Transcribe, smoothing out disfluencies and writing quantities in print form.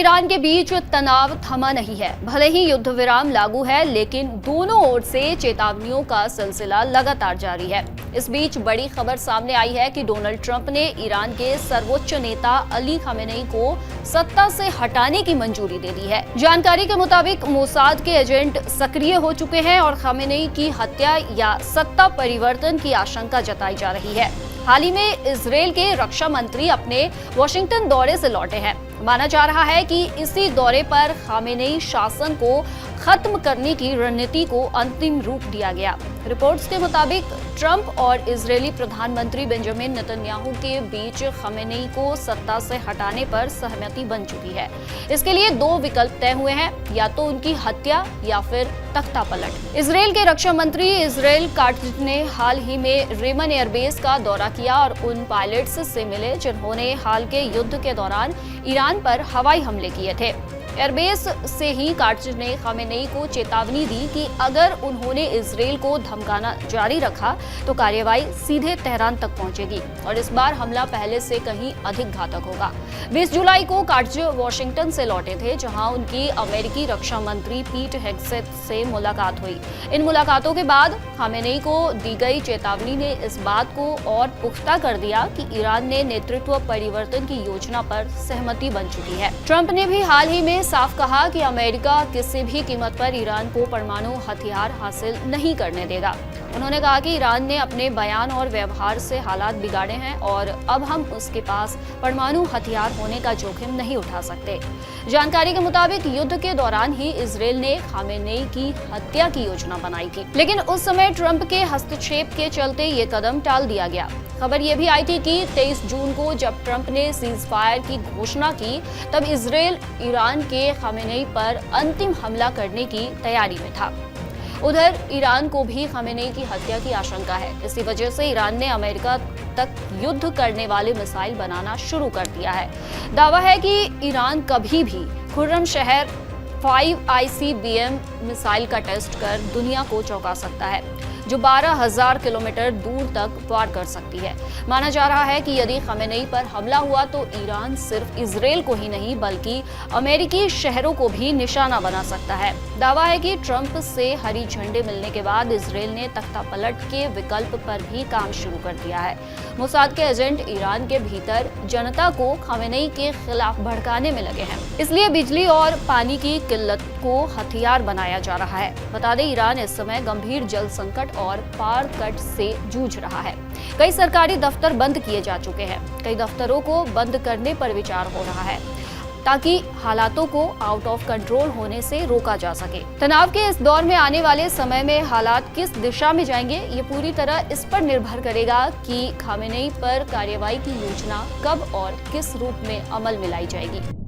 Iran के बीच तनाव थमा नहीं है। भले ही युद्ध विराम लागू है, लेकिन दोनों ओर से चेतावनियों का सिलसिला लगातार जारी है। इस बीच बड़ी खबर सामने आई है कि डोनाल्ड ट्रंप ने ईरान के सर्वोच्च नेता अली खामेनेई को सत्ता से हटाने की मंजूरी दे दी है। जानकारी के मुताबिक मोसाद के एजेंट सक्रिय हो चुके हैं और खामेनेई की हत्या या सत्ता परिवर्तन की आशंका जताई जा रही है। हाल ही में इजरायल के रक्षा मंत्री अपने वॉशिंगटन दौरे से लौटे हैं। माना जा रहा है कि इसी दौरे पर खामेनेई शासन को खत्म करने की रणनीति को अंतिम रूप दिया गया। रिपोर्ट्स के मुताबिक ट्रंप और इजरायली प्रधानमंत्री बेंजामिन नेतन्याहू के बीच खामेनेई को सत्ता से हटाने पर सहमति बन चुकी है। इसके लिए दो विकल्प तय हुए हैं, या तो उनकी हत्या या फिर तख्ता पलट। इजरायल के रक्षा मंत्री इजराइल काट्ज ने हाल ही में रेमन एयरबेस का दौरा किया और उन पायलट्स से मिले जिन्होंने हाल के युद्ध के दौरान ईरान पर हवाई हमले किए थे। एयरबेस से ही काट्ज ने खामेनेई को चेतावनी दी कि अगर उन्होंने इजरायल को धमकाना जारी रखा तो कार्यवाही सीधे तेहरान तक पहुंचेगी और इस बार हमला पहले से कहीं अधिक घातक होगा। 20 जुलाई को काट्ज वॉशिंगटन से लौटे थे, जहां उनकी अमेरिकी रक्षा मंत्री पीट हेग्सेथ से मुलाकात हुई। इन मुलाकातों के बाद खामेनेई को दी गई चेतावनी ने इस बात को और पुख्ता कर दिया कि ईरान ने नेतृत्व परिवर्तन की योजना पर सहमति बन चुकी है। ट्रंप ने भी हाल ही में साफ कहा कि अमेरिका किसी भी कीमत पर ईरान को परमाणु हथियार हासिल नहीं करने देगा। उन्होंने कहा कि ईरान ने अपने बयान और व्यवहार से हालात बिगाड़े हैं और अब हम उसके पास परमाणु हथियार होने का जोखिम नहीं उठा सकते। जानकारी के मुताबिक युद्ध के दौरान ही इजरायल ने खामेनेई की हत्या की योजना बनाई थी, लेकिन उस समय ट्रंप के हस्तक्षेप के चलते ये कदम टाल दिया गया। खबर यह भी आई थी कि 23 जून को जब ट्रंप ने सीज फायर की घोषणा की, तब इजरायल ईरान के खामेनेई पर अंतिम हमला करने की तैयारी में था। उधर ईरान को भी खामेनेई की हत्या की आशंका है। इसी वजह से ईरान ने अमेरिका तक युद्ध करने वाले मिसाइल बनाना शुरू कर दिया है। दावा है कि ईरान कभी भी खुर्रम शहर 5 ICBM मिसाइल का टेस्ट कर दुनिया को चौंका सकता है, जो 12,000 किलोमीटर दूर तक वार कर सकती है। माना जा रहा है कि यदि खामेनेई पर हमला हुआ तो ईरान सिर्फ इजरायल को ही नहीं बल्कि अमेरिकी शहरों को भी निशाना बना सकता है। दावा है कि ट्रंप से हरी झंडी मिलने के बाद इजरायल ने तख्ता पलट के विकल्प पर भी काम शुरू कर दिया है। मोसाद के एजेंट ईरान के भीतर जनता को खामेनेई के खिलाफ भड़काने में लगे हैं, इसलिए बिजली और पानी की किल्लत को हथियार बनाया जा रहा है। बता दें, ईरान इस समय गंभीर जल संकट और पावर कट से जूझ रहा है। कई सरकारी दफ्तर बंद किए जा चुके हैं। कई दफ्तरों को बंद करने पर विचार हो रहा है ताकि हालातों को आउट ऑफ कंट्रोल होने से रोका जा सके। तनाव के इस दौर में आने वाले समय में हालात किस दिशा में जाएंगे, ये पूरी तरह इस पर निर्भर करेगा कि खामेनेई पर कार्रवाई की योजना कब और किस रूप में अमल में लाई जाएगी।